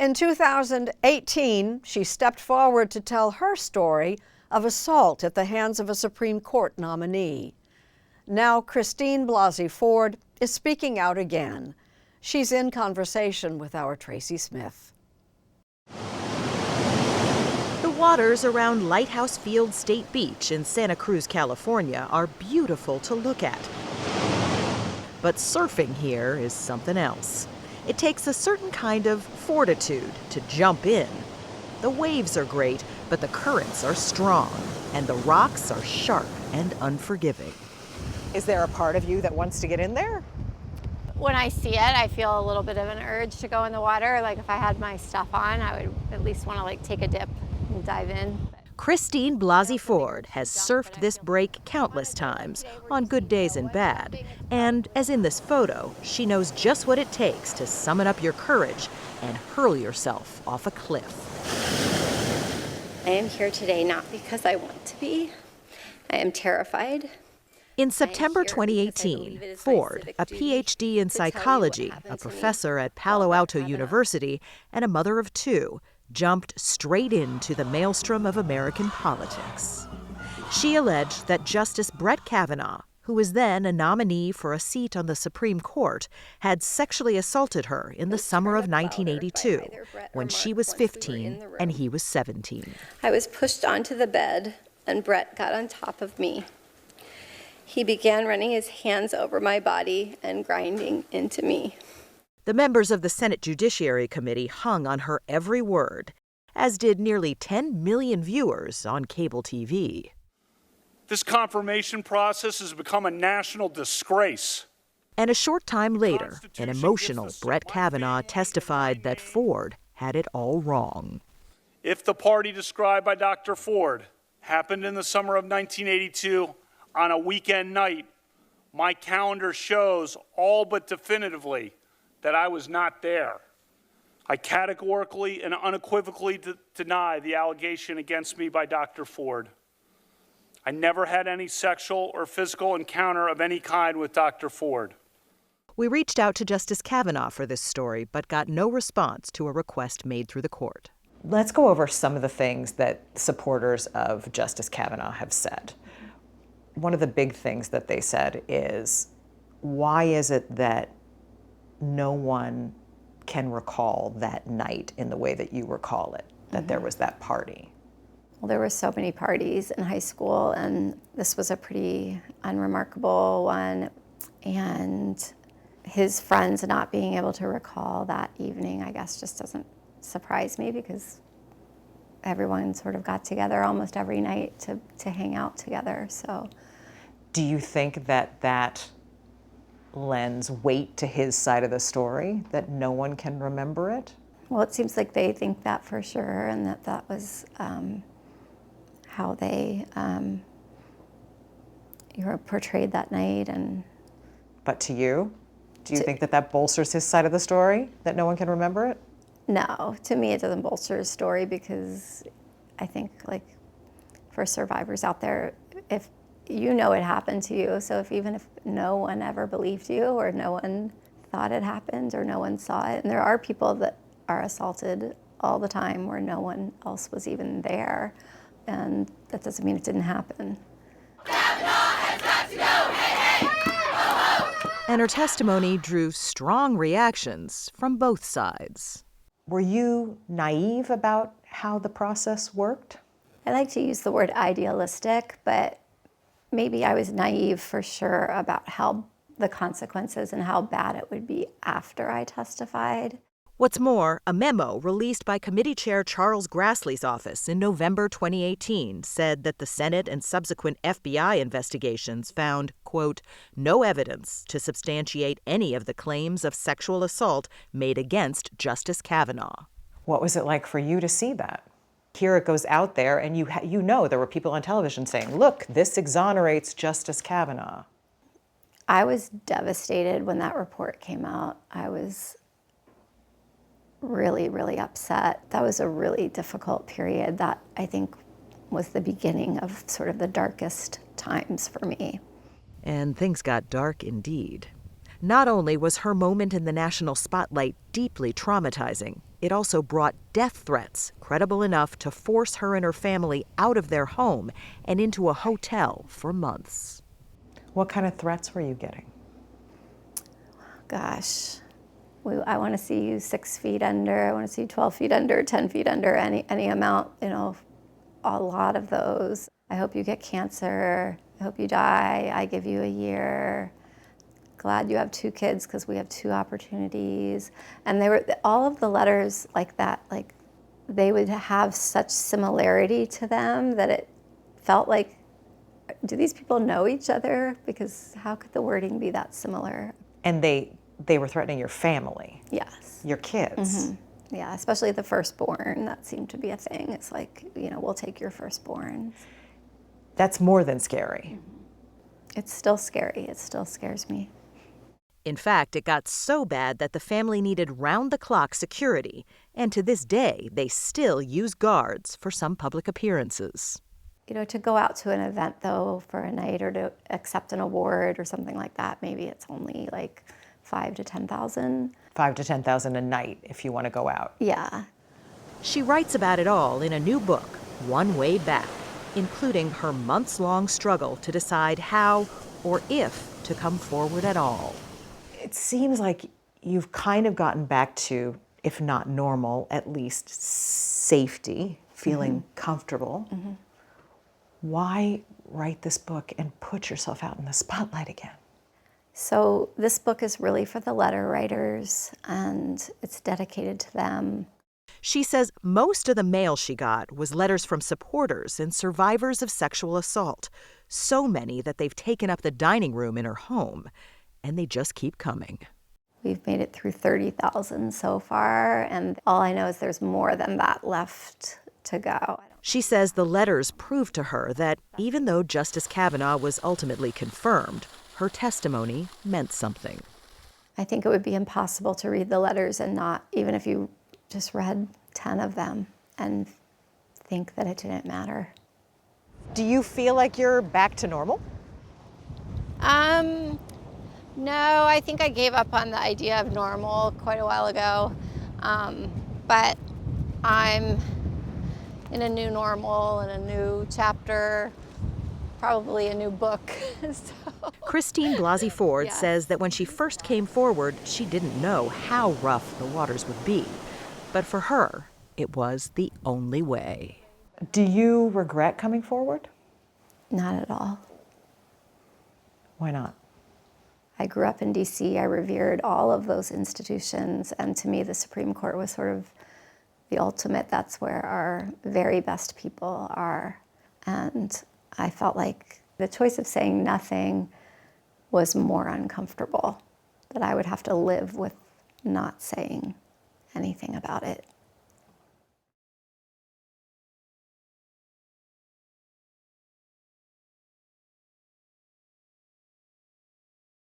In 2018, she stepped forward to tell her story of assault at the hands of a Supreme Court nominee. Now Christine Blasey Ford is speaking out again. She's in conversation with our Tracy Smith. The waters around Lighthouse Field State Beach in Santa Cruz, California are beautiful to look at. But surfing here is something else. It takes a certain kind of fortitude to jump in. The waves are great, but the currents are strong, and the rocks are sharp and unforgiving. Is there a part of you that wants to get in there? When I see it, I feel a little bit of an urge to go in the water. Like if I had my stuff on, I would at least want to take a dip and dive in. Christine Blasey Ford has surfed this break countless times, on good days and bad. And as in this photo, she knows just what it takes to summon up your courage and hurl yourself off a cliff. I am here today not because I want to be. I am terrified. In September 2018, Ford, a PhD in psychology, a professor at Palo Alto University, and a mother of two, jumped straight into the maelstrom of American politics. She alleged that Justice Brett Kavanaugh, who was then a nominee for a seat on the Supreme Court, had sexually assaulted her in the summer of 1982, when she was 15 and he was 17. I was pushed onto the bed, and Brett got on top of me. He began running his hands over my body and grinding into me. The members of the Senate Judiciary Committee hung on her every word, as did nearly 10 million viewers on cable TV. This confirmation process has become a national disgrace. And a short time later, an emotional Brett Kavanaugh testified that Ford had it all wrong. If the party described by Dr. Ford happened in the summer of 1982 on a weekend night, my calendar shows all but definitively that I was not there. I categorically and unequivocally deny the allegation against me by Dr. Ford. I never had any sexual or physical encounter of any kind with Dr. Ford. We reached out to Justice Kavanaugh for this story, but got no response to a request made through the court. Let's go over some of the things that supporters of Justice Kavanaugh have said. One of the big things that they said is, why is it that no one can recall that night in the way that you recall it, that there was that party? Well, there were so many parties in high school, and this was a pretty unremarkable one. And his friends not being able to recall that evening, I guess, just doesn't surprise me, because everyone sort of got together almost every night to hang out together. So, do you think that that lends weight to his side of the story, that no one can remember it? Well, it seems like they think that for sure, and that was how they portrayed that night. But to you, do you think that bolsters his side of the story, that no one can remember it? No, to me it doesn't bolster his story, because I think, for survivors out there, if you know it happened to you, so even if no one ever believed you, or no one thought it happened, or no one saw it, and there are people that are assaulted all the time where no one else was even there, and that doesn't mean it didn't happen. Kavanaugh has got to go, hey, hey, ho, ho. And her testimony drew strong reactions from both sides. Were you naive about how the process worked? I like to use the word idealistic, but maybe I was naive for sure about how the consequences and how bad it would be after I testified. What's more, a memo released by Committee Chair Charles Grassley's office in November 2018 said that the Senate and subsequent FBI investigations found, quote, no evidence to substantiate any of the claims of sexual assault made against Justice Kavanaugh. What was it like for you to see that? Here it goes out there, and you know there were people on television saying, look, this exonerates Justice Kavanaugh. I was devastated when that report came out. I was really, really upset. That was a really difficult period that I think was the beginning of sort of the darkest times for me. And things got dark indeed. Not only was her moment in the national spotlight deeply traumatizing, it also brought death threats, credible enough to force her and her family out of their home and into a hotel for months. What kind of threats were you getting? Gosh, I want to see you 6 feet under, I want to see you 12 feet under, 10 feet under, any amount, a lot of those. I hope you get cancer, I hope you die, I give you a year. Glad you have 2 kids because we have 2 opportunities. And they were, all of the letters like that, like they would have such similarity to them that it felt like, do these people know each other? Because how could the wording be that similar? And they were threatening your family? Yes. Your kids? Mm-hmm. Yeah, especially the firstborn. That seemed to be a thing. It's like, we'll take your firstborn. That's more than scary. It's still scary. It still scares me. In fact, it got so bad that the family needed round-the-clock security, and to this day, they still use guards for some public appearances. To go out to an event, though, for a night or to accept an award or something like that, maybe it's only like $5,000 to $10,000. $5,000 to $10,000 a night if you want to go out. Yeah. She writes about it all in a new book, One Way Back, including her months-long struggle to decide how or if to come forward at all. It seems like you've kind of gotten back to, if not normal, at least safety, feeling comfortable. Why write this book and put yourself out in the spotlight again? So this book is really for the letter writers, and it's dedicated to them. She says most of the mail she got was letters from supporters and survivors of sexual assault, so many that they've taken up the dining room in her home, and they just keep coming. We've made it through 30,000 so far, and all I know is there's more than that left to go. She says the letters proved to her that even though Justice Kavanaugh was ultimately confirmed, her testimony meant something. I think it would be impossible to read the letters and not, even if you just read 10 of them, and think that it didn't matter. Do you feel like you're back to normal? No, I think I gave up on the idea of normal quite a while ago. But I'm in a new normal and a new chapter, probably a new book. Christine Blasey Ford says that when she first came forward, she didn't know how rough the waters would be. But for her, it was the only way. Do you regret coming forward? Not at all. Why not? I grew up in DC. I revered all of those institutions, and to me the Supreme Court was sort of the ultimate. That's where our very best people are. And I felt like the choice of saying nothing was more uncomfortable, that I would have to live with not saying anything about it.